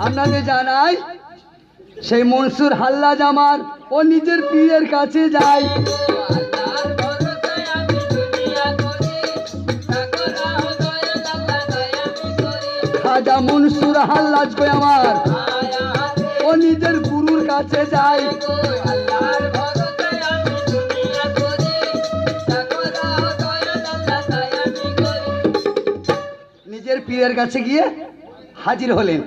আপনাদের জানাই সেই মনসুর হাল্লাজ আমার ও নিজের পীরের কাছে যায়। খাজা মনসুর হাল্লাজ কই আমার ও নিজের গুরুর কাছে যায়। নিজের পীরের কাছে গিয়ে হাজির হলেন।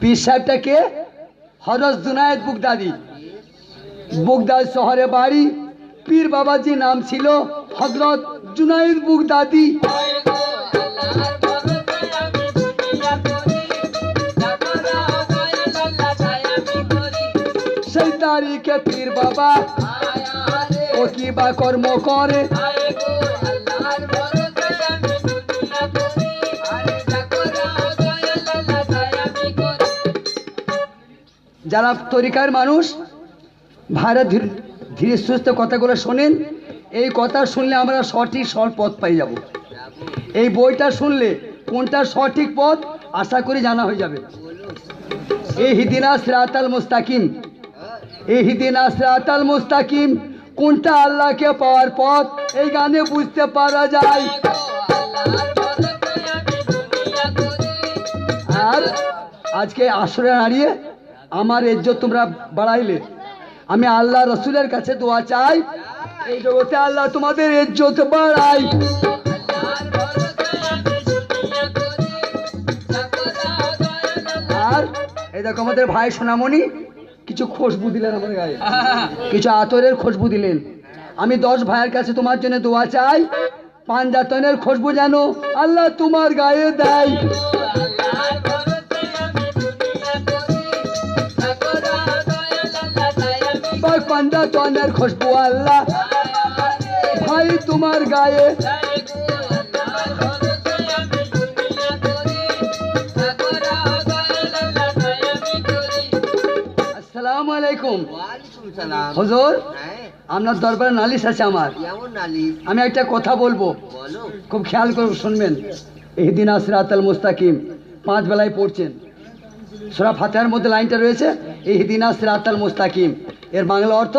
পীর সাহেবটাকে হযরত জুনায়েদ বুগদাদি, বুগদাদ শহরে বাড়ি। পীর বাবাজি নাম ছিল হযরত জুনায়েদ বুগদাদি। সেই তারিখে পীর বাবা ও কি বা কর্ম করে, যারা তরিকার মানুষ ভাইরা ধীরে সুস্থ কথাগুলো শোনেন। এই কথা শুনলে আমরা সঠিক সরল পথ পাই যাব। এই বইটা শুনলে কোনটা সঠিক পথ আশা করি জানা হয়ে যাবে। ইহদিনা সিরাতাল মুস্তাকিম, ইহদিনা সিরাতাল মুস্তাকিম, কোনটা আল্লাহকে পাওয়ার পথ এই গানে বুঝতে পারা যায়। আর আজকে আসরে দাঁড়িয়ে আমার ইজ্জত তোমরা বাড়াইলে, আমি আল্লাহ রসুলের কাছে দোয়া চাই এই জগতে আল্লাহ তোমাদের ইজ্জত বাড়াই। আর এই দেখো আমাদের ভাই সোনামণি কিছু খুশবু দিলেন আমার গায়ে, কিছু আতরের খুশবু দিলেন। আমি 10 ভাইয়ের কাছে তোমার জন্য দোয়া চাই, পাঞ্জাতনের খুশবু যেন আল্লাহ তোমার গায়ে দেয়। পাঞ্জাতনের খুশবু আল্লাহ ভাই তোমার গায়ে। আসসালামু আলাইকুম। হুজুর, আপনার দরবারে নালিশ আছে আমার। আমি একটা কথা বলবো, খুব খেয়াল করে শুনবেন। ইহদিনা সিরাতাল মুস্তাকিম 5 বেলায় পড়ছেন। সূরা ফাতিহার মধ্যে লাইনটা রয়েছে ইহদিনা সিরাতাল মুস্তাকিম। এর বাংলা অর্থ,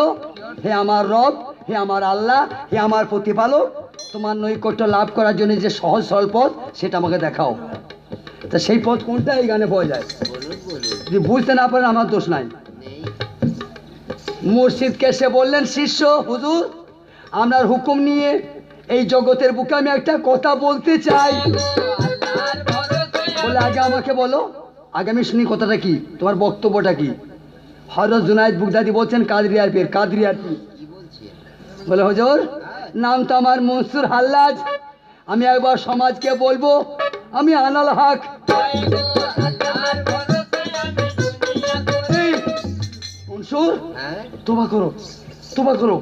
হে আমার রব, হে আমার আল্লাহ, হে আমার প্রতিপালক, তোমার নৈকট্য লাভ করার জন্য যে সহজ সরল পথ সেটা আমাকে দেখাও। তা সেই পথ কোনটা এই গানে পাওয়া যায়? যদি বুঝতে না পারেন আমার দোষ নাই। মুর্শিদকে সে বললেন, শিষ্য হুজুর আপনার হুকুম নিয়ে এই জগতের বুকে আমি একটা কথা বলতে চাই। বলে আগে আমাকে বলো, আগে আমি শুনি কথাটা কি, তোমার বক্তব্যটা কি। হযরত জুনায়েদ বুগদাদি বলছেন কাদরিয়ার পীর। কাদরিয়ার পীর বলে, হুজুর নাম তো আমার মনসুর হাল্লাজ, আমি একবার সমাজকে বলবো আমি আনাল হক। মনসুর তোবা করো, তোবা করো,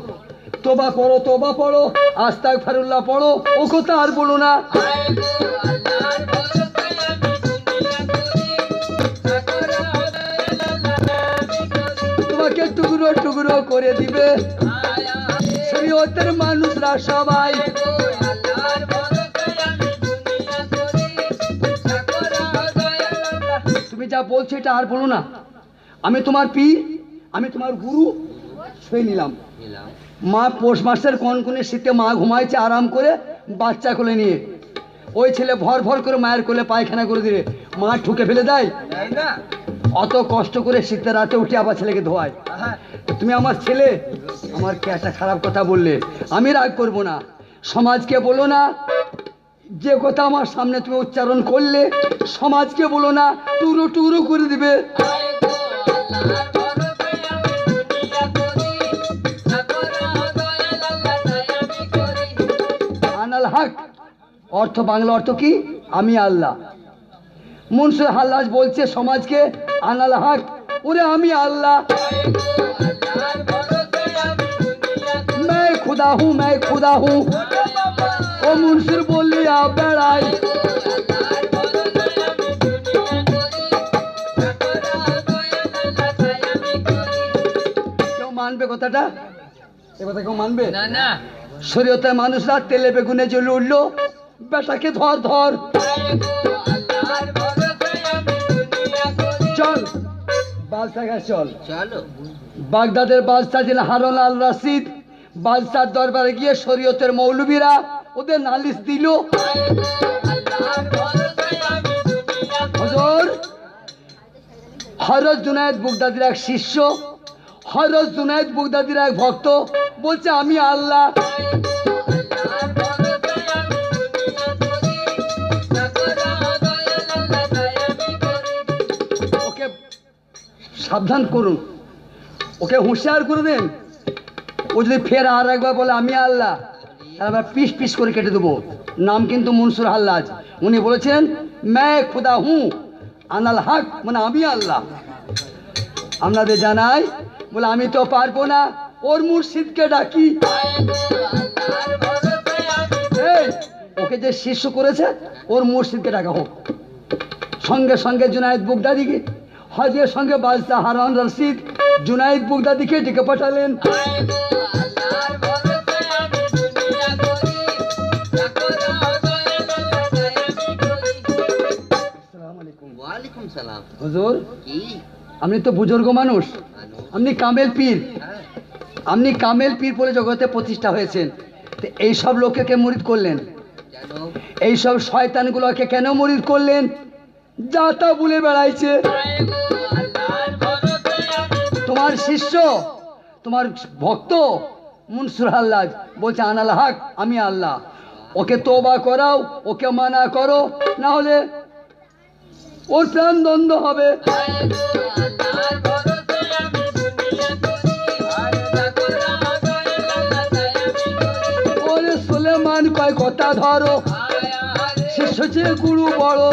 তোবা করো, তোবা পড়ো, আস্তাগফিরুল্লাহ পড়ো, ও কথা আর বলো না। তোমাকে টুকরো টুকরো করে দিবে শরীয়তের মানুষরা সবাই। তুমি যা বলছো এটা আর বলো না। আমি তোমার পীর, আমি তোমার গুরু। শুয়ে নিলাম। মা পৌষ মাসের কনকনে শীতে মা ঘুমাইছে আরাম করে বাচ্চা কোলে নিয়ে। ওই ছেলে ভর ভর করে মায়ের কোলে পায়খানা করে দিলে মা ঠুকে ফেলে দেয় না। অত কষ্ট করে শীতের রাতে উঠে আবার ছেলেকে ধোয়ায়। তুমি আমার ছেলে, আমার কে একটা খারাপ কথা বললে আমি রাগ করবো না। সমাজকে বলো না যে কথা আমার সামনে তুমি উচ্চারণ করলে, সমাজকে বলো না, টুকরো টুকরো করে দিবে। আনাল হক অর্থ, বাংলা অর্থ কি? আমি আল্লাহ। মনসুর হাল্লাজ বলছে সমাজকে আনাল হক, ওরে আমি আল্লাহ। मैं खुदा हूँ, मैं खुदा हूँ। ও মনসুর বলিয়া বেড়াই। কেউ মানবে কথাটা? এ কথা কেউ মানবে না। শরীয়তের মানুষরা তেলে বেগুনে জ্বলে উঠলো, বেটাকে ধর ধর, চল বাদশাহ কাছে চল। চলো। বাগদাদের বাদশাহ ছিলেন হারুন আল রশিদ। বাদশার দরবারে গিয়ে শরীয়তের মৌলবীরা ওদের নালিশ দিল, হুজুর হযরত জুনায়েদ বাগদাদির এক শিষ্য, হযরত জুনায়েদ বাগদাদির এক ভক্ত বলছে আমি আল্লাহ। ওকে সাবধান করুন, ওকে হুঁশিয়ার করে দেন। ও যদি ফের আর একবার বলে আমি আল্লাহ, তারপর পিস পিস করে কেটে দেবো। নাম কিন্তু মনসুর হাল্লাজ। উনি বলেছেন मैं खुदा हूँ আনাল হক, মানে আমি আল্লাহ। আপনাদের জানাই বলে আমি তো পারবো না, ওর মুর্শিদকে ডাকি। এই, ওকে যে শিষ্য করেছে ওর মুর্শিদকে ডাকা হোক। সঙ্গে সঙ্গে জুনায়েদ বাগদাদিকে, হজের সঙ্গে বাদশাহ হারুন রশিদ জুনায়েদ বাগদাদিকে ডেকে পাঠালেন। ওয়ালাইকুম সালাম। হুজুর কি? আপনি তো বুজুর্গ মানুষ, আপনি কামেল পীর, হ্যাঁ। আপনি কামেল পীর বলে জগতে প্রতিষ্ঠা হয়েছেন। তো এইসব লোককে কে মুরিদ করলেন? জানো? এইসব শয়তানগুলোকে কেন মুরিদ করলেন? যা তা বলে বেড়াইছে। তোমার শিষ্য, তোমার ভক্ত মনসুর হাল্লাজ বলছে আনাল হক, আমি আল্লাহ। ওকে তওবা করাও, ওকে মানা করো, না হলে ওর প্রাণ দ্বন্দ্ব হবে। ওরে সুলেমান কয় কথা ধরো, শিষ্য চেয়ে গুরু বড়।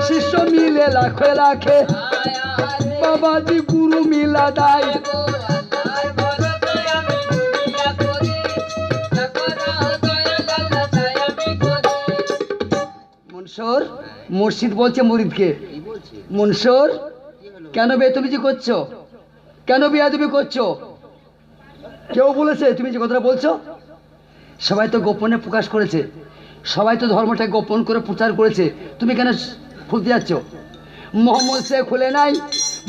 শিষ্য মিলে লাখে লাখে, বাবাজি গুরু মিলা দায়। মনসুর, মুর্শিদ বলছে মুরিদকে, কি বলছি? মনসুর কি হলো? কেন বেয়াদবি করছো? কেন বেয়াদবি করছো? কেউ বলেছে তুমি যে কথাটা বলছো? সবাই তো গোপনে প্রকাশ করেছে, সবাই তো ধর্মটা গোপন করে প্রচার করেছে, তুমি কেন খুলতে যাচ্ছ? মোহাম্মদ শেখ খুলে নাই,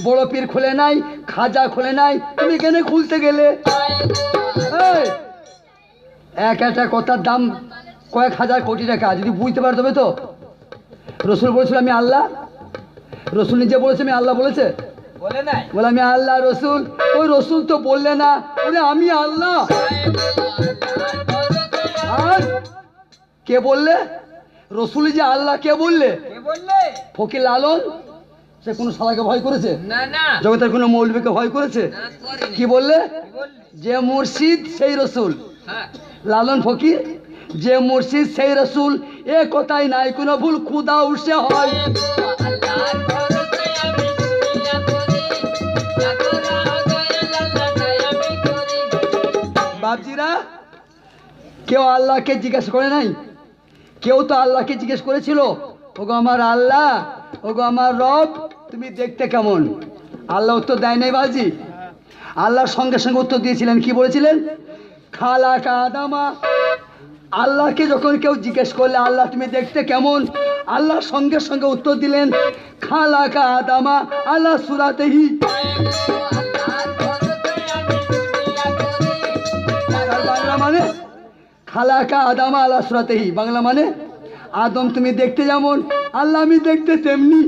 বড় পীর খুলে নাই, খাজা খুলে নাই, তুমি কেন খুলতে গেলে? এই, এক একটা কথার দাম কয়েক হাজার কোটি টাকা, যদি বুঝতে পারো তবে তো। রসুল বলেছিল আমি আল্লাহ, রসুল নিজে বলেছে আমি আল্লাহ, বলেছে? বলে নাই। বলে আমি আল্লাহ রসুল, ওই রসুল তো বললে না, বলে আমি আল্লাহ। আর কে বললে? রসুল যে আল্লাহ, কে বললে? কে বললে? ফকির লালন, সে কোনো শালাকে ভয় করেছে? না না। জগতের কোনো মৌলবীকে ভয় করেছে? না করেনি। কি বললে? কি বললে? যে মুর্শিদ সেই রসুল। হ্যাঁ। লালন ফকির, যে মুর্শিদ সেই রসুল, এ কথাই নাই কোনো ভুল, খুদা উসে হয়। বাপজিরা, কেউ আল্লাহকে জিজ্ঞেস করে নাই? কেউ তো আল্লাহকে জিজ্ঞেস করেছিল, ওগো আমার আল্লাহ, ওগো আমার রব, তুমি দেখতে কেমন? আল্লাহ উত্তর দেয় নাই বাজি। আল্লাহর সঙ্গে সঙ্গে উত্তর দিয়েছিলেন, কি বলেছিলেন? খালা কাদামা। আল্লাহকে যখন কেউ জিজ্ঞেস করলে আল্লাহ তুমি দেখতে কেমন, আল্লাহ সঙ্গে সঙ্গে উত্তর দিলেন খালা কাদামা আল্লাহ সুরাতেহি। তার বাংলা মানে খালাকা আদামা আল্লাহ সুরাতেহি, বাংলা মানে আদম তুমি দেখতে যেমন, আল্লাহ আমি দেখতে তেমনি।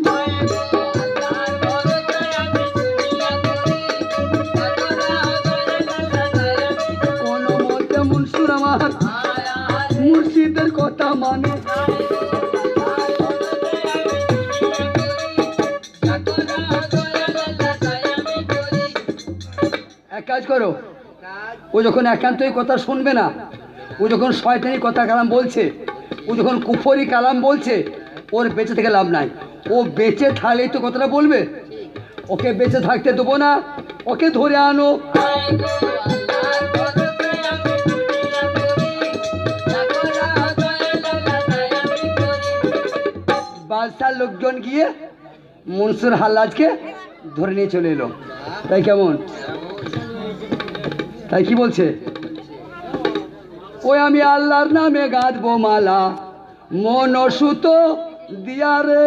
কোন মতে মনসুর আমার মুর্শিদের কথা মানে। এক কাজ করো, ও যখন একান্তই কথা শুনবে না, ও যখন শয়তানি কথা কালাম বলছে, ও যখন কুফরি কালাম বলছে, ওর বেঁচে থেকে লাভ নাই। ও বেঁচে থাকলেই তো কথাটা বলবে, ওকে বেঁচে থাকতে দেবো না, ওকে ধরে আনো। বাদশার লোকজন গিয়ে মনসুর হাল্লাজকে ধরে নিয়ে চলে এলো। তাই কেমন? তাই কি বলছে? ওই আমি আল্লাহর নামে গাঁথবো মালা, মন সুত দিয়া রে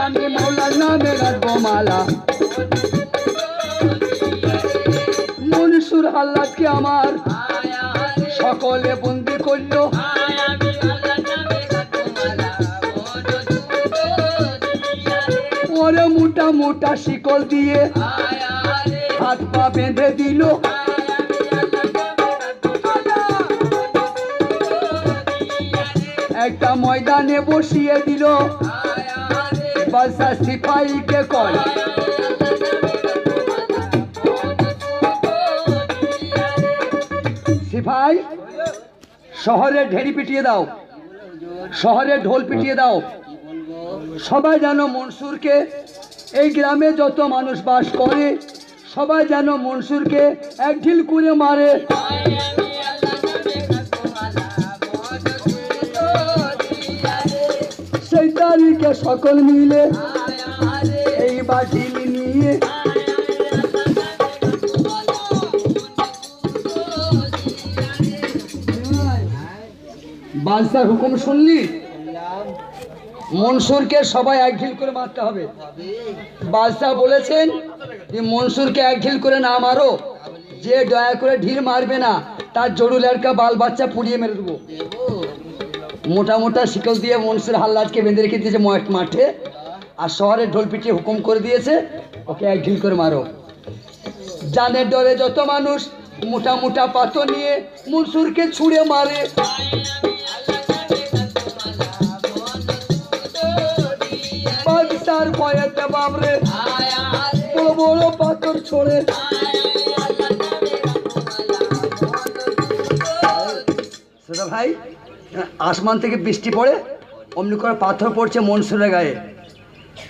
আমি মৌলার নামে রাখবো মালা মনসুর হাল্লাদকে আমার সকলে বন্দি করলো ওরে মোটা মোটা শিকল দিয়ে হাত পা বেঁধে দিল একটা ময়দানে বসিয়ে দিল বাদশা সিপাহীকে কয় সিপাহী শহরে ঢেড়ি পিটিয়ে দাও শহরে ঢোল পিটিয়ে দাও সবাই যেন মনসুরকে এই গ্রামে যত মানুষ বাস করে সবাই যেন মনসুরকে এক ঢিল করে মারে সেই তারিখে সকল মিলে এইবার ঢিল নিয়ে বাদশার হুকুম শুনলি মনসুরকে সবাই এক ঢিল করে মারতে হবে বাদশাহ বলেছেন যে মনসুরকে এক ঢিল করে না মারো যে দয়া করে ঢিল মারবে না তার জড়ু লড়কা বাল বাচ্চা পুড়িয়ে মেরে দেবো মোটা মোটা শিকল দিয়ে মনসুর হাল্লাদকে বেঁধে রেখে দিয়েছে মাঠে আর শহরে ঢোল পিটিয়ে হুকুম করে দিয়েছে ওকে এক ঢিল করে মারো জানের ডরে যত মানুষ মোটা মোটা পাথর নিয়ে মনসুরকে ছুঁড়ে মারে বাদশার ভয়েতে বাবরে বড় বড় পাথর ছড়ে সেটা ভাই আসমান থেকে বৃষ্টি পড়ে অমনি করে পাথর পড়ছে মনসুরের গায়ে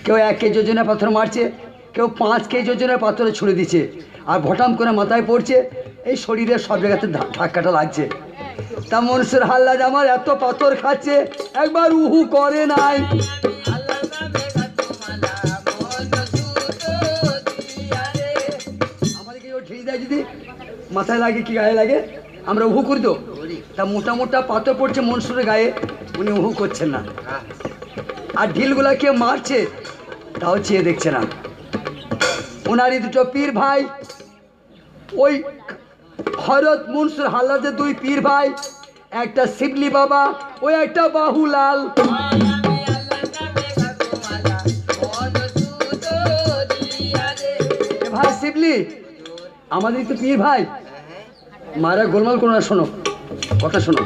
কেউ 1 কেজি ওজনের পাথর মারছে কেউ 5 কেজি ওজনের পাথরে ছুঁড়ে দিচ্ছে আর ভটাম করে মাথায় পড়ছে এই শরীরের সব জায়গাতে ধাক্কাটা লাগছে তা মনসুর হাল্লাদ আমার এত পাথর খাচ্ছে একবার উহু করে নাই আমাদেরকে ঢিল দেয় যদি মাথায় লাগে কি গায়ে লাগে আমরা উহু করি তো তা মোটা মোটা পাথর পড়ছে মনসুরের গায়ে উনি উহু করছেন না আর ঢিলগুলা কে মারছে তাও চেয়ে দেখছে না ওনারই দুটো পীর ভাই ওই হযরত মনসুর হাল্লাদের 2 পীর ভাই একটা শিবলি বাবা ওই একটা বাহুলাল ভাই শিবলি আমাদের তো পীর ভাই মারা গোলমাল করো না শোনো কথা শোনো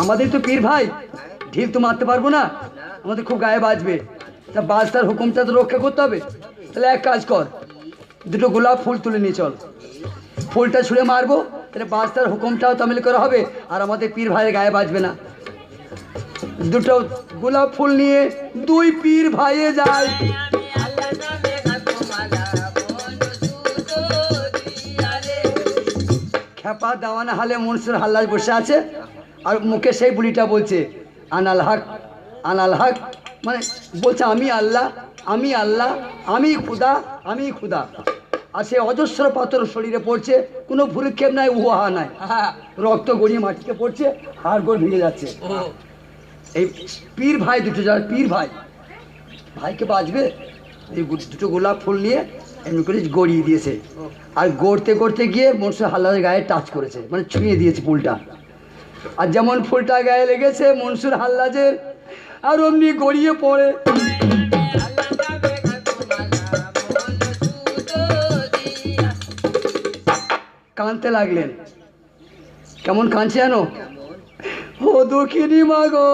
আমাদের তো পীর ভাই ঢিল তো মারতে পারবো না আমাদের খুব গায়ে বাজবে তা বাদশার হুকুমটা তো রক্ষা করতে হবে তাহলে এক কাজ কর দুটো গোলাপ ফুল তুলে নিয়ে চল ফুলটা ছুঁড়ে মারবো তাহলে বাদশার হুকুমটাও তামিল করা হবে আর আমাদের পীর ভাইয়ের গায়ে বাজবে না দুটো গোলাপ ফুল নিয়ে 2 পীর ভাইয়ে যায় খেপা দাওয়ানা হালে মনসুর হাল্লাদ বসে আছে আর মুখে সেই বুড়িটা বলছে আনাল হক মানে বলছে আমি আল্লাহ আমি খুদা আর সে অজস্র পাথর শরীরে পড়ছে কোনো ভুরুক্ষেপ নাই উহা নাই রক্ত গড়িয়ে মাটিতে পড়ছে হাড় গোড় ভেঙে যাচ্ছে এই পীর ভাই দুটো যারা পীর ভাইকে বাঁচবে এই দুটো গোলাপ ফুল নিয়ে এমনি করে গড়িয়ে দিয়েছে আর গড়তে গিয়ে মনসুর হাল্লাদের গায়ে টাচ করেছে মানে ছুঁয়ে দিয়েছে ফুলটা আর যেমন ফুলটা গায়ে লেগেছে মনসুর হাল্লাদের আর অমনি গড়িয়ে পড়ে কাঁদতে লাগলেন কেমন কাঁদছে জানো ও দুঃখিনী মাগো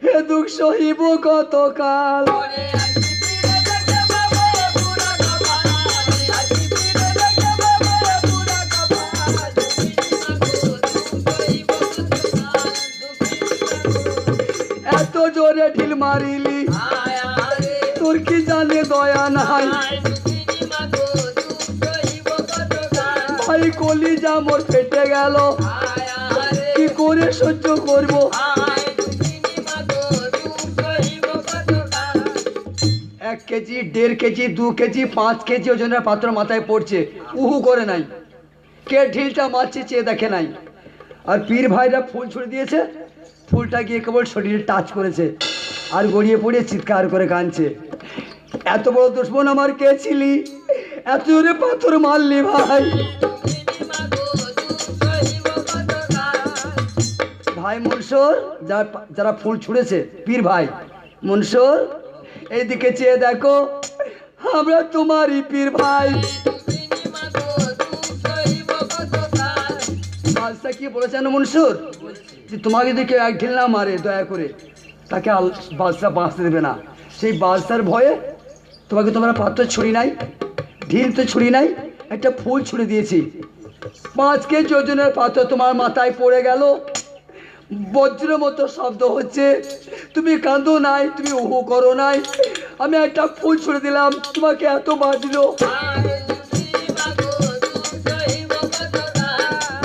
হে দুঃখ সহিব কতকাল এত জোরে ঢিল মারিলি তোর কি জানে দয়া নাই ভাই কলিজা মোর ফেটে গেল কি করে সহ্য করবো এক কেজি 1.5 কেজি 2 কেজি 5 কেজি ওজনের পাত্র মাথায় পড়ছে, উহু করে নাই, কে ঢিলটা মারছে চেয়ে দেখে নাই। আর পীর ভাইরা ফুল ছুড়ে দিয়েছে, ফুলটা গিয়ে কেবল শরীরে টাচ করেছে আর গড়িয়ে পড়ে চিৎকার করে কাঁদছে, এত বড় দুশ্মন আমার কে ছিলি, এত জোরে পাথর মারলি ভাই। ভাই মনসুর, যারা ফুল ছুঁড়েছে পীর ভাই মনসুর, এইদিকে চেয়ে দেখো, আমরা তোমারই পীর ভাই। বাদশা কি বলেছেন মনসুর, যে তোমাকে যদি কেউ এক ঢিল না মারে দয়া করে, তাকে বাদশা বাঁচতে দেবে না। সেই বাদশার ভয়ে তোমাকে তোমরা পাত্র ছুরি নাই, ঢিল তো ছুরি নাই, একটা ফুল ছুঁড়ে দিয়েছি, 5 কেজি ওজনের পাত্র তোমার মাথায় পড়ে গেল, বজ্র মতো শব্দ হচ্ছে, তুমি কাঁদো নাই, তুমি উহু করো নাই, আমি একটা ফুল ছুঁড়ে দিলাম, তোমাকে এত বাজলো।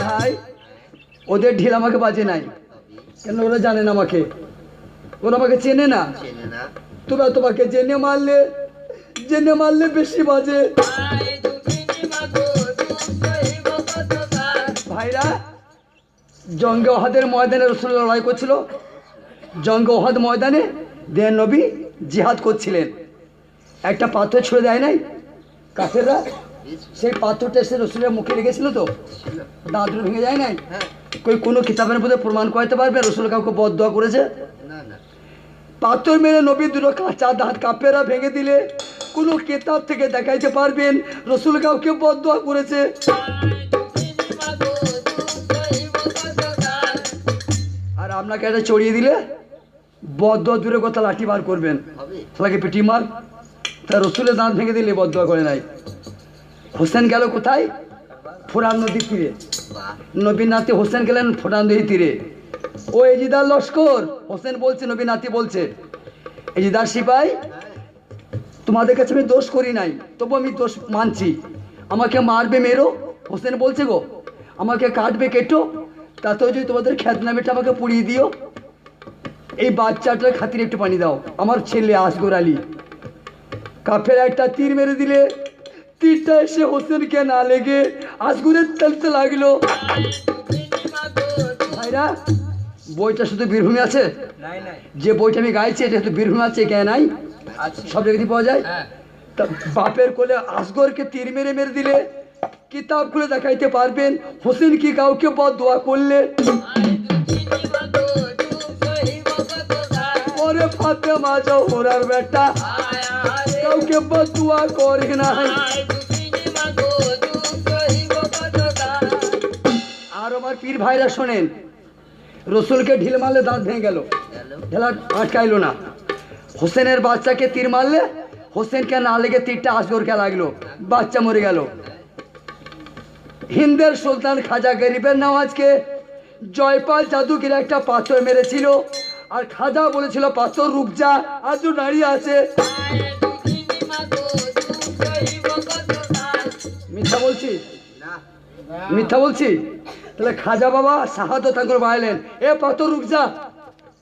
ভাই ওদের ঢিল আমাকে বাজে নাই, কেন ওরা জানে না আমাকে, ওরা আমাকে চেনে না, চেনে না। তোমরা তোমাকে জেনে মারলে বেশি বাজে। ভাইরা, জঙ্গে ওহাদের ময়দানে রসুল লড়াই করছিল, জঙ্গে ওহাদ ময়দানে দেন নবী জিহাদ করছিলেন, একটা পাথর ছুঁড়ে দেয় নাই কাফেররা, সেই পাথরটা এসে রসুলের মুখে লেগেছিল তো, দাঁতগুলো ভেঙে যায় নাই। হ্যাঁ। কোনো কিতাবের মধ্যে প্রমাণ করতে পারবে রসুল কাউকে বদদোয়া করেছে? না না। পাথর মেরে নবী দুটো কাঁচা দাঁত কাফেররা ভেঙে দিলে কোনো কিতাব থেকে দেখাইতে পারবেন রসুল কাউকে বদদোয়া করেছে? আর আপনাকে এটা চড়িয়ে দিলে বদদোয়া দূরের কথা লাঠি বার করবেন, হবে। তাকে পিটি মার। তা রসুলের দাঁত ভেঙে দিলে বদদোয়া করে নাই। হোসেন গেল কোথায়? ফোরান নদীর তীরে, বাহ। নবী নাতি হোসেন গেলেন ফোরান নদীর তীরে। ও এজিদার লস্কর, হোসেন বলছে, নবী নাতি বলছে, এজিদার সিপাই, তোমাদের কাছে আমি দোষ করি নাই, তবু আমি দোষ মানছি, আমাকে মারবে মেরো। হোসেন বলছে গো, আমাকে কাটবে কেটো, তাতেও যদি তোমাদের খ্যাতনামেটা আমাকে পুড়িয়ে দিও, এই বাচ্চাটার খাতিরে একটু পানি দাও, আমার ছেলে আসগর আলী। কাফের একটা তীর মেরে দিলে তীরটা এসে হোসেনকে না লেগে আসগরের তেলতে লাগলো। ভাইরা, বইটা শুধু বীরভূমে আছে, নাই নাই। যে বইটা আমি গাইছি এটা শুধু বীরভূমে আছে, কে নাই, আছে। সব জায়গায় পাওয়া যায়। হ্যাঁ। তা বাপের কোলে আসগরকে তীর মেরে মেরে দিলে কিতাব খুলে দেখাইতে পারবেন হোসেন কি কাউকে বদদোয়া করলে? ওরে ফাতেমা জোহরার বেটা, কাউকে বদদোয়া করে নাই। আর আমার পীর ভাইরা শোনেন, রসুলকে ঢিল মারলে দাঁত ভেঙে গেল, গেল। ঢেলা আটকাইলো না। হোসেনের বাচ্চাকে তীর মারলে হোসেনকে না লেগে তীরটা আসগরকে লাগলো, বাচ্চা মরে গেল। হিন্দের সুলতান খাজা গরিবের নওয়াজকে জয়পাল জাদুগির একটা পাথর মেরেছিল, আর খাজা বলেছিল পাথর রুক যা, আজও দাঁড়িয়ে আছে। মিথ্যা বলছি? না। মিথ্যা বলছি? তাহলে খাজা বাবা শাহাদত তাঙ্কর বাড়াইলেন, এ পাথর রুক যা,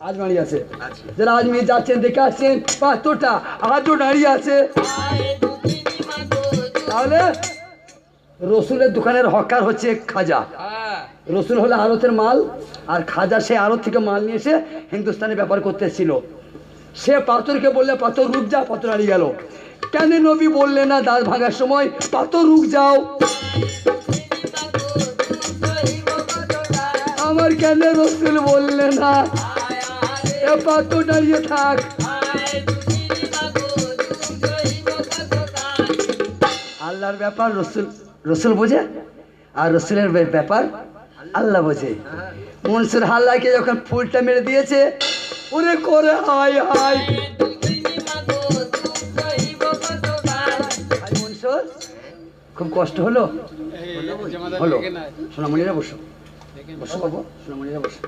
আজ দাঁড়িয়ে আছে। আছে। যারা আজমির যাচ্ছেন দেখে আসছেন, পাথরটা আজও দাঁড়িয়ে আছে। তাহলে রসুলের দোকানের হকার হচ্ছে খাজা, রসুল হলে আড়তের মাল, আর খাজা সে আড়ত থেকে মাল নিয়ে এসে হিন্দুস্তানে ব্যাপার করতে ছিল। সে পাথরকে বললে পাথর রুক যা, পাথর হারিয়ে গেল। কেন নবী বললেন না দাঁত ভাঙার সময় পাথর রুক যাও? আমার কেন রসুল বললেন না এ পাথর দাঁড়িয়ে থাক? আল্লাহর ব্যাপার রসুল বোঝে, আর রসুলের ব্যাপার আল্লাহ বোঝে। মনসুর হাল্লাকে যখন ফুলটা মেরে দিয়েছে, ওরে করে হাই হাই। মনসুর খুব কষ্ট হলো, হলো। সোনামণিরা বসো, বসো বাবু, সোনামণিরা বসো।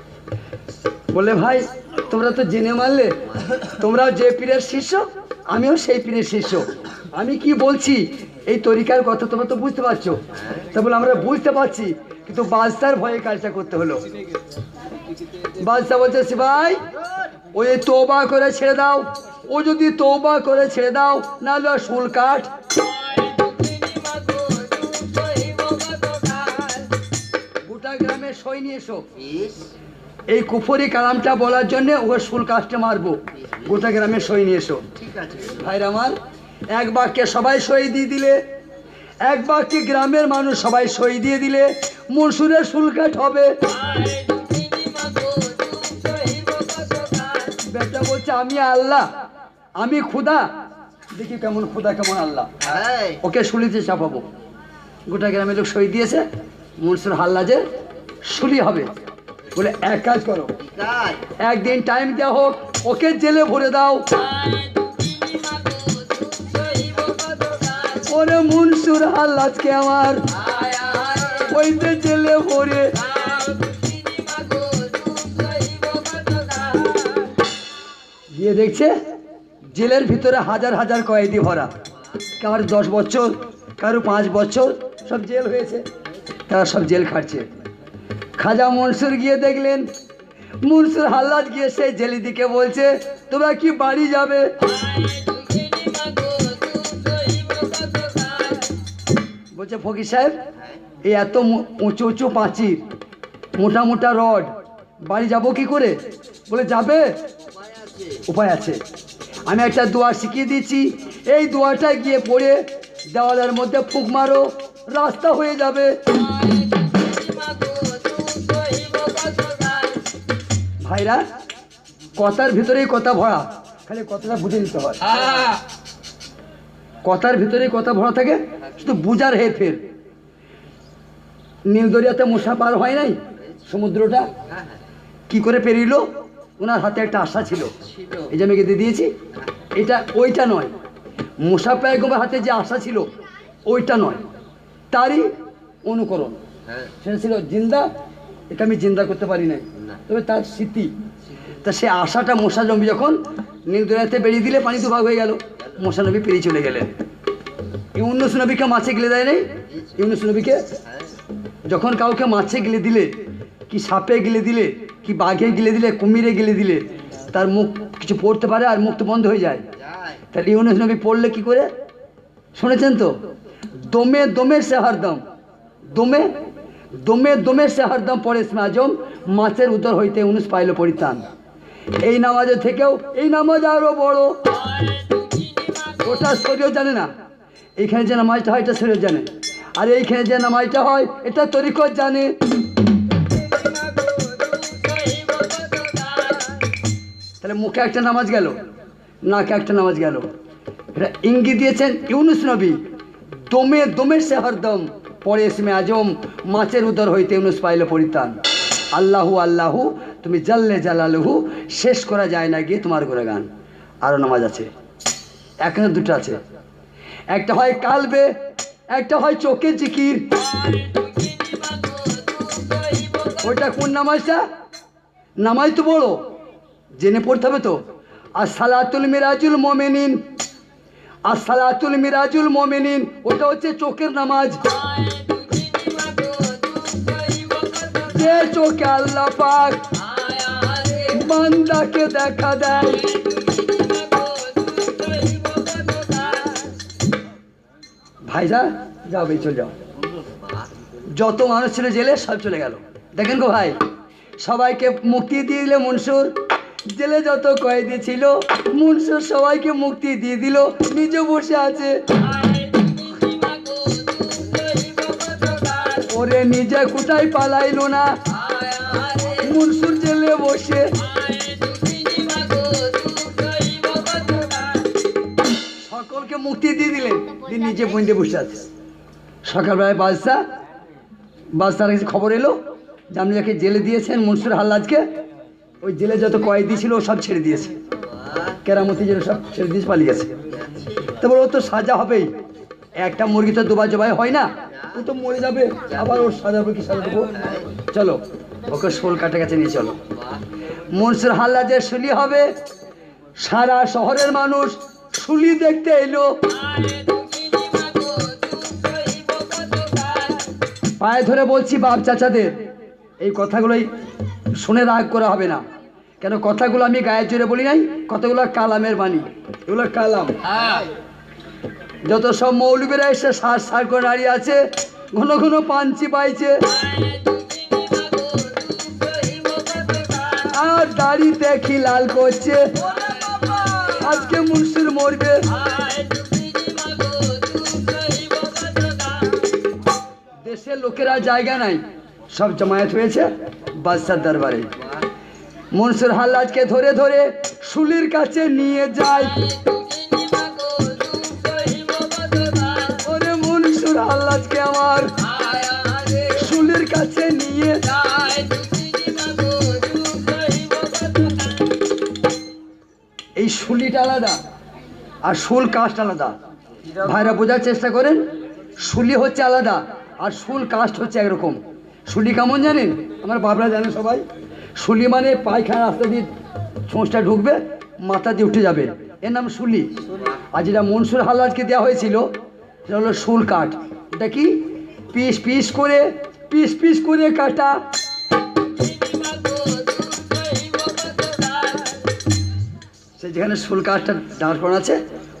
বলে ভাই তোমরা তো জেনে মারলে, তোমরাও যে পীরের শিষ্য, আমিও সেই পীরের শিষ্য। আমি কি বলছি এই তরিকার কথা তোমরা তো বুঝতে পারছো। তা বলে আমরা বুঝতে পারছি, কিন্তু বাদশার ভয়ে কাজটা করতে হলো। বাদশা বলছে সিপাই, ওই তোবা করে ছেড়ে দাও, ও যদি তওবা করে ছেড়ে দাও, নাহলে ওর শুল কাঠ। গোটা গ্রামে সই নিয়ে এসো, বিশ এই কুফরি কালামটা বলার জন্য ওর শুল কাঠটা মারবো। গোটা গ্রামে সই নিয়ে এসো। ঠিক আছে ভাইরা আমার, এক বাক্যে সবাই সই দিয়ে দিলে, এক বাক্যে গ্রামের মানুষ সবাই সই দিয়ে দিলে মনসুরের শুল কাঠ হবে। বেটা বলছে আমি আল্লাহ, আমি খুদা। দেখি কেমন খুদা কেমন আল্লাহ। হ্যাঁ ওকে শুলিতে চাপাবো। গোটা গ্রামের লোক সই দিয়েছে, মনসুর হাল্লাজে শুলি হবে। বলে এক কাজ করো, ঠিক আছে একদিন টাইম দেওয়া হোক, ওকে জেলে ভরে দাও। ওরে মনসুর হাল্লাজকে আমার ওইতে জেলে ভরে। গিয়ে দেখছে জেলের ভিতরে হাজার হাজার কয়েদি ভরা, কার 10 বছর, কারো 5 বছর, সব জেল হয়েছে, তারা সব জেল খাটছে। খাজা মনসুর গিয়ে দেখলেন মনসুর হাল্লাজ গিয়ে সেই জেলিদিকে বলছে তোমরা কি বাড়ি যাবে? বলছে ফকির সাহেব, এই এত উঁচু উঁচু পাঁচির, মোটা মোটা রড, বাড়ি যাব কি করে? বলে যাবে, উপায় আছে উপায় আছে। আমি একটা দোয়া শিখিয়ে দিচ্ছি, এই দোয়াটা গিয়ে পড়ে দেওয়ালের মধ্যে ফুঁক মারো, রাস্তা হয়ে যাবে। ভাইরা, কথার ভিতরেই কথা ভরা, খালি কথাটা বুঝে নিতে হয়। কথার ভিতরেই কথা ভরা থাকে, শুধু বুঝার হেরফের। নীলদরিয়াতে মশা পার হয় নাই, সমুদ্রটা হ্যাঁ কি করে পেরিল? ওনার হাতে একটা আশা ছিল, ছিল এই যে আমি কেটে দিয়েছি, এটা ওইটা নয়। মুসা পয়গম্বরের হাতে যে আশা ছিল ওইটা নয়, তারই অনুকরণ। হ্যাঁ সেটা ছিল জিন্দা, এটা আমি জিন্দা করতে পারি নাই, না। তবে তার স্মৃতি। তা সে আশাটা মশা জম্বি যখন নীলদরিয়াতে বেরিয়ে দিলে পানি দুভাগ হয়ে গেল, মশা নবী পেরিয়ে চলে গেলেন। ইউনুস নবীকে মাছে গিলে দেয় নাই? ইউনুস নবীকে হ্যাঁ যখন কাউকে মাছে গিলে দিলে, কি সাপে গিলে দিলে, কি বাঘে গিলে দিলে, কুমিরে গিলে দিলে, তার মুখ কিছু পড়তে পারে আর মুখ তো বন্ধ হয়ে যায়। যায় তাহলে ইউনুস নবী পড়লে কি করে? শুনেছেন তো, দমে দমে সে হরদম, দমে দমে দমে সে হরদম পড়ে ইসমে আজম, মাছের উদর হইতে ইউনুস পাইল পরিত্রাণ। এই নামাজের থেকেও এই নামাজ আরো বড়। ওটা শরীয়ত জানে না, এইখানে যে নামাজটা হয় এটা শরীয়ত জানে, আর এইখানে যে নামাজটা হয় এটা তরিকত জানে। তাহলে মুখে একটা নামাজ গেল, নাকে একটা নামাজ গেল। এটা ইঙ্গিত দিয়েছেন ইউনুস নবী, দমে দমে সে হরদম পরে ইসমে আজম, মাছের উদর হইতে ইউনুস পাইল পরিত্রাণ। আল্লাহু আল্লাহু তুমি জাল্লে জালালুহু, শেষ করা যায় না গিয়ে তোমার গুণগান। আরও নামাজ আছে, এখানে দুটো আছে, একটা হয় কালবে, একটা হয় চোখে জিকির। ওইটা কোন নামাজটা? নামাজ তো বড়, জেনে পড়তে হবে তো। আর সালাতুল মিরাজুল মোমেনিন, আর সালাতুল মিরাজুল মোমেনিন, ওটা হচ্ছে চোখের নামাজ। যে চোখে আল্লাহ পাক বান্দাকে দেখা দেয়। ভাইরা যাও, ভাই চলে যাও। যত মানুষ ছিল জেলে সব চলে গেল। দেখেন গো ভাই, সবাইকে মুক্তি দিয়ে দিলে মনসুর, জেলে যত কয়েদি ছিল মনসুর সবাইকে মুক্তি দিয়ে দিল, নিজে বসে আছে। ওরে নিজে কোথায় পালাইলো না, মনসুর জেলে বসে। সকলকে মুক্তি দিয়ে দিলেন, দিয়ে নিজে বইতে বসে আছে। সকালবেলায় বাদশার কাছে খবর এলো যে আপনি যাকে জেলে দিয়েছেন মনসুর হাল্লাজকে, ওই জেলে যত কয়েদি ছিল সব ছেড়ে দিয়েছে, কেরামতি জেলে সব ছেড়ে দিয়েছে, পালিয়ে গেছে। তারপর ও তো সাজা হবেই, একটা মুরগি তো দুবার জবাই হয় না, ও তো মরে যাবে, আবার ওর সাজা হবে, কি সাজা দেবো? চলো ওকে শোল কাটে কাছে নিয়ে চলো। মনসুর হাল্লাজের শুলি হবে, সারা শহরের মানুষ শুলি দেখতে এলো। পায়ে ধরে বলছি বাপ চাচাদের, এই কথাগুলোই শুনে রাগ করা হবে না, কেন কথাগুলো আমি গায়ের জোরে বলি নাই, কতগুলো কালামের বাণী, এগুলো কালাম। যত সব মৌলবীরা এসে সার সার করে দাঁড়িয়ে আছে, ঘন ঘন পাঞ্চি পাইছে আর দাড়িতে কি লাল করছে, আজকে মুন্সির মরবে। দেশের লোকেরা জায়গা নাই, সব জমায়েত হয়েছে বাদশার দরবারে। মনসুর হাল্লাজকে ধরে ধরে শুলির কাছে নিয়ে যায়। ওরে মনসুর হাল্লাজকে আমার শুলির কাছে নিয়ে এই শুলিটা আলাদা আর শুল কাস্ট আলাদা। ভাইরা বোঝার চেষ্টা করেন, শুলি হচ্ছে আলাদা আর শুল কাস্ট হচ্ছে একরকম। শুলি কেমন জানেন? আমার বাবরা জানে সবাই। শুলি মানে পায়খানা রাস্তা দিয়ে ছোঁচটা ঢুকবে, মাথা দিয়ে উঠে যাবে, এর নাম শুলি। আর যেটা মনসুর হাল্লাজকে দেওয়া হয়েছিল সেটা হলো শুল কাঠ। এটা কি পিস পিস করে কাটা। সে যেখানে শুল কাঠটা দাঁড় করানো আছে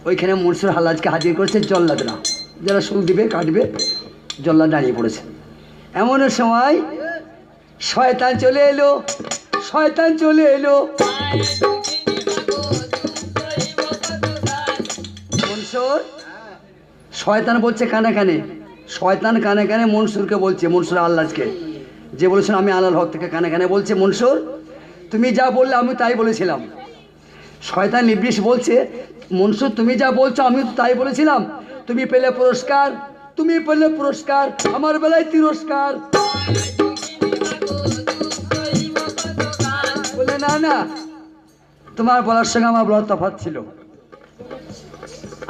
ওইখানে মনসুর হাল্লাজকে হাজির করেছে জল্লাদরা, যারা শুল দিবে কাটবে। জল্লাদ দাঁড়িয়ে পড়েছে। এমন সময় শয়তান চলে এলো। মনসুর, শয়তান বলছে কানে কানে মনসুরকে বলছে, মনসুর আল্লাহকে, যে বলেছেন আমি আল্লাহর হক থেকে কানে কানে বলছে, মনসুর তুমি যা বললে আমি তাই বলেছিলাম। শয়তান ইবলিস বলছে, মনসুর তুমি যা বলছো আমি তো তাই বলেছিলাম, তুমি পেলে পুরস্কার, আমার বেলায় তিরস্কার। বলে না, তোমার বলার সঙ্গে আমার বলার তফাৎ ছিল।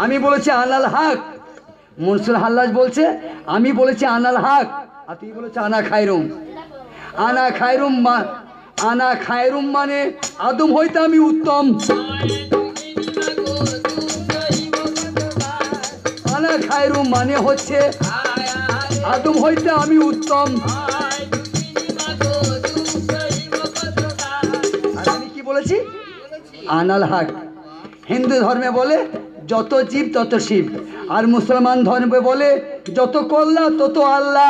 আমি বলেছি আনাল হক। মনসুর হাল্লাজ বলছে আমি বলেছি আনাল হক, আর তুই বলেছে আনা খায়রুম মানে আদম হইতে আমি উত্তম। আনা খায়রুম মানে হচ্ছে আদম হইতে আমি উত্তম। আর আমি কি বলেছি? আনাল হক। হিন্দু ধর্মে বলে যত জীব তত শিব, আর মুসলমান ধর্মে বলে যত কল্লা তত আল্লাহ।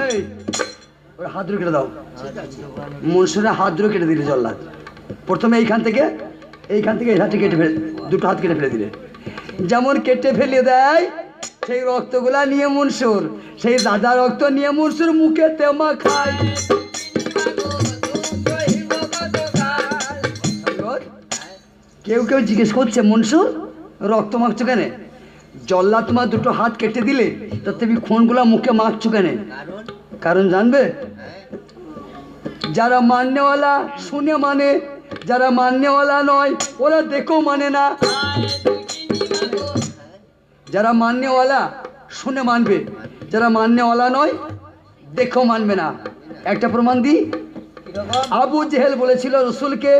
এই ওর হাত ধরে কেটে দাও। মনসুরের হাত ধরে কেটে দিলে জল্লাদ। প্রথমে এইখান থেকে এই হাতটা কেটে ফেলে, দুটো হাত কেটে ফেলে দিলে। যেমন কেটে ফেলে দেয় সেই রক্তগুলা নিয়ে মনসুর, সেই দাদা রক্ত নিয়ে মনসুর মুখে তেমা খায়। কেউ জিজ্ঞেস করছে মনসুর রক্ত মাখছো কেন? জল্লাদ তোমার দুটো হাত কেটে দিলে তা তুমি খুনগুলা মুখে মাখছো কেন? কারণ জানবে, যারা মাননেওয়ালা শুনে মানে, যারা মাননেওয়ালা নয় ওরা দেখেও মানে না। যারা মাননেওয়ালা শুনে মানবে, যারা মাননেওয়ালা নয় দেখেও মানবে না। একটা প্রমাণ দিই। আবু জেহেল বলেছিল রসুলকে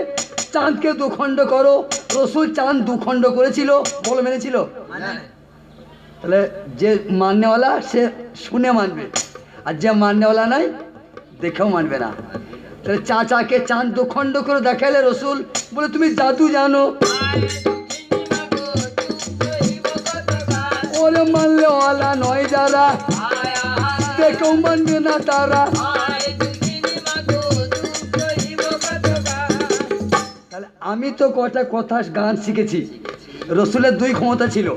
চাঁদকে দুখণ্ড করো, রসুল চাঁদ দুখণ্ড করেছিল, বলে মেনেছিল? তাহলে যে মাননেওয়ালা সে শুনে মানবে, আর যে মাননেওয়ালা নাই দেখেও মানবে না। তাহলে চাচাকে চাঁদ দুখণ্ড করে দেখাইলে রসুল বলে তুমি জাদু জানো। ওরে মানলেওয়ালা নয় যারা, দেখেও মানবে না তারা। তাহলে আমি তো কটা কথা গান শিখেছি। রসুলের দুই ক্ষমতা ছিল,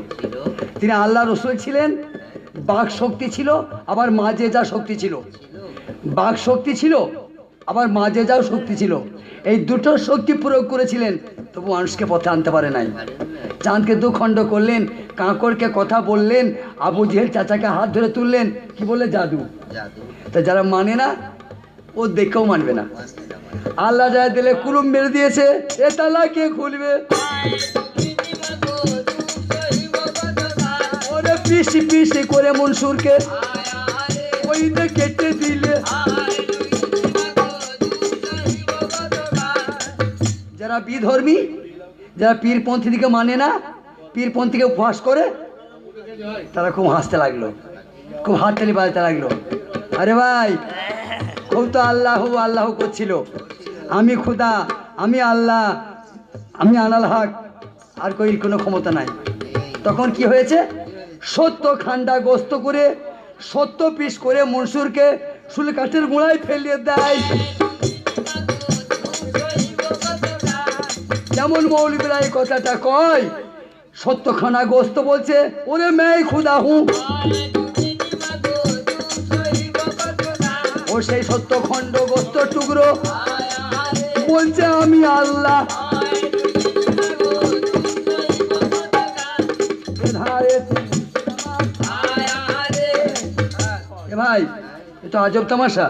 তিনি আল্লাহ রসুল ছিলেন, বাক শক্তি ছিল, আবার মাজেজা শক্তি ছিল। বাক শক্তি ছিল, আবার মাজেজাও শক্তি ছিল। এই দুটো শক্তি প্রয়োগ করেছিলেন, তবু মানুষকে পথে আনতে পারে নাই। চাঁদকে দুখণ্ড করলেন, কাঁকড়কে কথা বললেন, আবু জেহেল চাচাকে হাত ধরে তুললেন, কি বলে? জাদু। তা যারা মানে না ও দেখেও মানবে না। আল্লাহ যা দিলে কুলুম মেরে দিয়েছে, এ তালা কে খুলবে? ওরে পিসি করে মনসুরকে ওইতে কেটে দিলে। যারা বিধর্মী, যারা পীরপন্থী দিকে মানে না, পীরপন্থীকে উপহাস করে, তারা খুব হাসতে লাগলো, খুব হাততালি বাজাতে লাগলো। আরে ভাই ও তো আল্লাহ আল্লাহ করছিল, আমি খুদা, আমি আল্লাহ, আমি আনাল হক, আর কই কোনো ক্ষমতা নাই। তখন কি হয়েছে, 70 খান্ডা গোস্ত করে 70 পিস করে মনসুরকে শুল কাঠের গোড়ায় ফেলিয়ে দেয়। যেমন মৌলবীরা এই কথাটা কয়, 70 খানা গোস্ত বলছে ওরে মেয়ে খুদা হুঁ, ও সেই 70 খণ্ড গোস্ত টুকরো বলছে আমি আল্লাহ। এ ভাই, এ তো আজব তামাশা,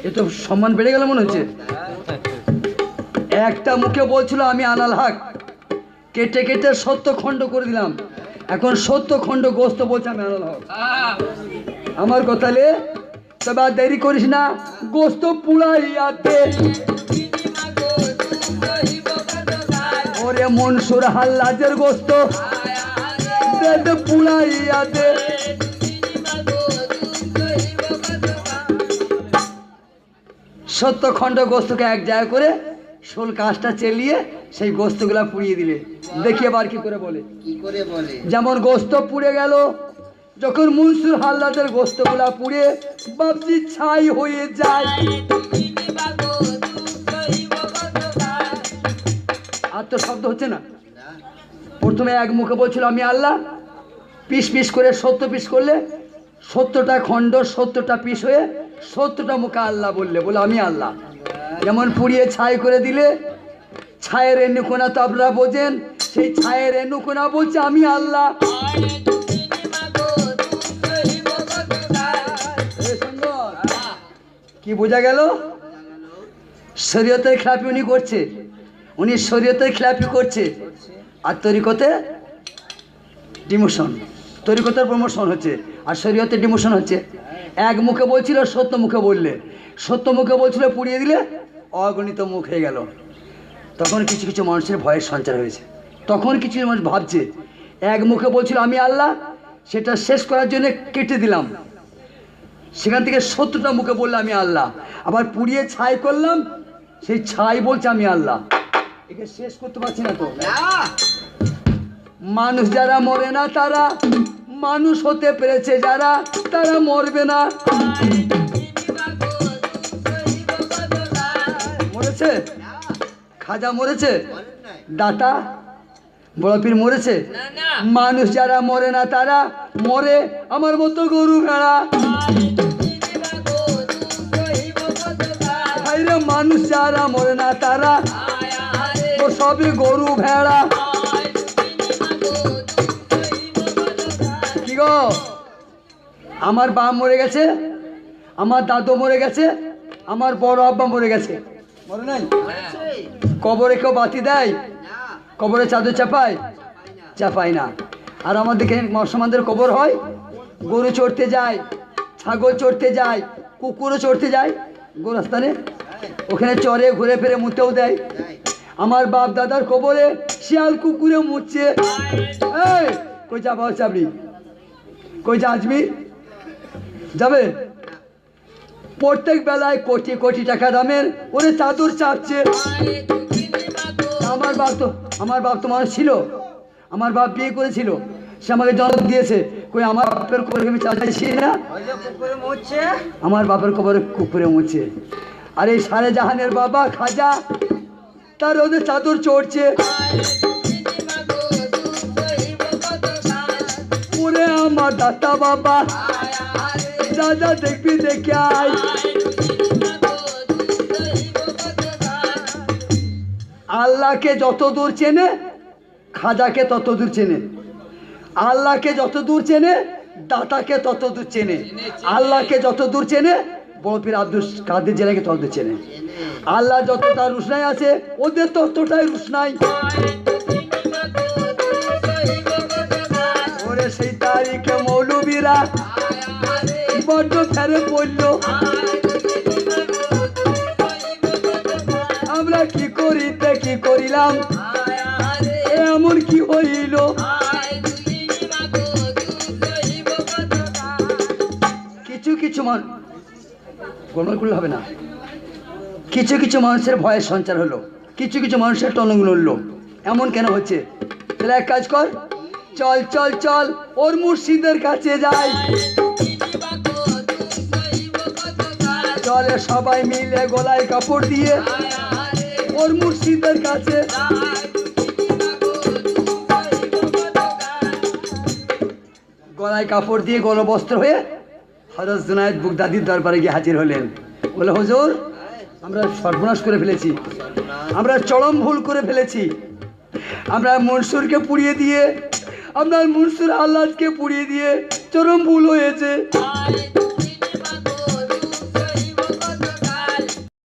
এ তো সম্মান বেড়ে গেল মনে হচ্ছে। একটা মুখে বলছিল আমি আনাল হক, কেটে কেটে 70 খণ্ড করে দিলাম, এখন 70 খণ্ড গোস্ত বলছে আমি আনাল হক। আমার কথা লে, তবে আর দেরি করিস না, গোস্ত পুড়াইয়াতে। ওরে মনসুর হাল্লাজের গোস্ত পুড়াইয়াতে। 70 খণ্ড গোস্তকে এক জায়গা করে শোল কাঁচটা চেলিয়ে সেই গোস্তগুলা পুড়িয়ে দিলে। দেখি এবার কি করে বলে, কি করে বলে? যেমন গোস্ত পুড়ে গেল, যখন মনসুর হাল্লাদের গোস্তগুলা পুড়ে বাবজি ছাই হয়ে যায়। আর তো শব্দ হচ্ছে না। প্রথমে এক মুখে বলছিল আমি আল্লাহ, পিস পিস করে 70 পিস করলে 70টা খণ্ড 70টা পিস হয়ে 70টা মুখে আল্লাহ বললে, বলে আমি আল্লাহ। যেমন পুড়িয়ে ছাই করে দিলে, ছায়ের এনুকোনা তো আপনারা বোঝেন, সেই ছায়ের এনুকোনা বলছে আমি আল্লাহ। কি বোঝা গেল? শরীয়তের খেলাপি উনি করছে, উনি শরীয়তের খেলাপি করছে, আর তরিকতে ডিমোশন, তরিকতের প্রমোশন হচ্ছে, আর শরীয়তে ডিমোশন হচ্ছে। এক মুখে বলছিল 70 মুখে বললে, 70 মুখে বলছিল পুড়িয়ে দিলে অগণিত মুখ হয়ে গেল। তখন কিছু কিছু মানুষের ভয়ের সঞ্চার হয়েছে, তখন কিছু মানুষ ভাবছে এক মুখে বলছিল আমি আল্লাহ, সেটা শেষ করার জন্য কেটে দিলাম, সেখান থেকে 70টা মুখে বললে আমি আল্লাহ, আবার পুড়িয়ে ছাই করলাম, সেই ছাই বলছে আমি আল্লাহ। একে শেষ করতে পারছি না তো। মানুষ যারা মরে না তারা মানুষ হতে পেরেছে, যারা তারা মরবে না। মরেছে খাজা, মরেছে দাতা বড় পীর, মরেছে। মানুষ যারা মরে না তারা মরে আমার মতো গরু ভেড়া। ভাইরে মানুষ যারা মরে না তারা ও সবই গরু ভেড়া। কি গো, আমার বাপ মরে গেছে, আমার দাদু মরে গেছে, আমার বড় আব্বা মরে গেছে, মরে নাই? কবরে কেউ বাতি দেয়? কবরে চাদর চাপায়? চাপায় না। আর আমাদেরকে মুসলমানদের কবর হয়, গরু চড়তে যায়, ছাগল চড়তে যায়, কুকুরও চড়তে যায় গোরস্থানে, ওখানে চড়ে ঘুরে ফিরে মুতেও দেয়। আমার বাপ দাদার কবরে শিয়াল কুকুরে মুতছে। এই কই যাবা চাবড়ি, কই যা আজমি যাবে? প্রত্যেক বেলায় কোটি কোটি টাকা দামের ওরে চাদর চাপছে। আমার বাপ তো মানুষ ছিল, আমার বাপ বিয়ে করেছিল, সে আমাকে জন্ম দিয়েছে, কই আমার বাপের কবরে আমি চাচ্ছি না, আমার বাপের কবরে কুকুরে মুছে। আর এই সারে জাহানের বাবা খাজা, তার ওদের চাদর চড়ছে। ওরে আমার দাতা বাবা, দাদা দেখবি দেখে আয়। আল্লাহকে যত দূর চেনে খাজাকে তত দূর চেনে, আল্লাহকে যত দূর চেনে দাতাকে তত দূর চেনে, আল্লাহকে যত দূর চেনে বড় পীর আব্দুল কাদের জেলাকে তত দূর চেনে। আল্লাহ যতটা রুশনাই আছে ওদের ততটাই রুশনাই। ওরে সেই তারিখে মৌলবীরা বড্ড ফেরে পড়ল, আমরা কি করিতে কি করিলাম, এমন কি হইল। কিছু কিছু গোলমাল করলে হবে না। কিছু কিছু মানুষের ভয়ের সঞ্চার হলো, কিছু কিছু মানুষের টনক নড়লো। এমন কেন হচ্ছে? তাহলে এক কাজ কর, চল চল চল ওর মুর্শিদের কাছে যাই। চলে সবাই মিলে গলায় কাপড় দিয়ে ওর মুর্শিদের কাছে। গলায় কাপড় দিয়ে গলবস্ত্র হয়ে হযরত জুনায়েদ বাগদাদীর দরবারে গিয়ে হাজির হলেন। বলে, হুজুর, আমরা সর্বনাশ করে ফেলেছি, আমরা চরম ভুল করে ফেলেছি। আমরা মনসুরকে পুড়িয়ে দিয়ে, আপনার মনসুর আল্লাহকে পুড়িয়ে দিয়ে চরম ভুল হয়েছে।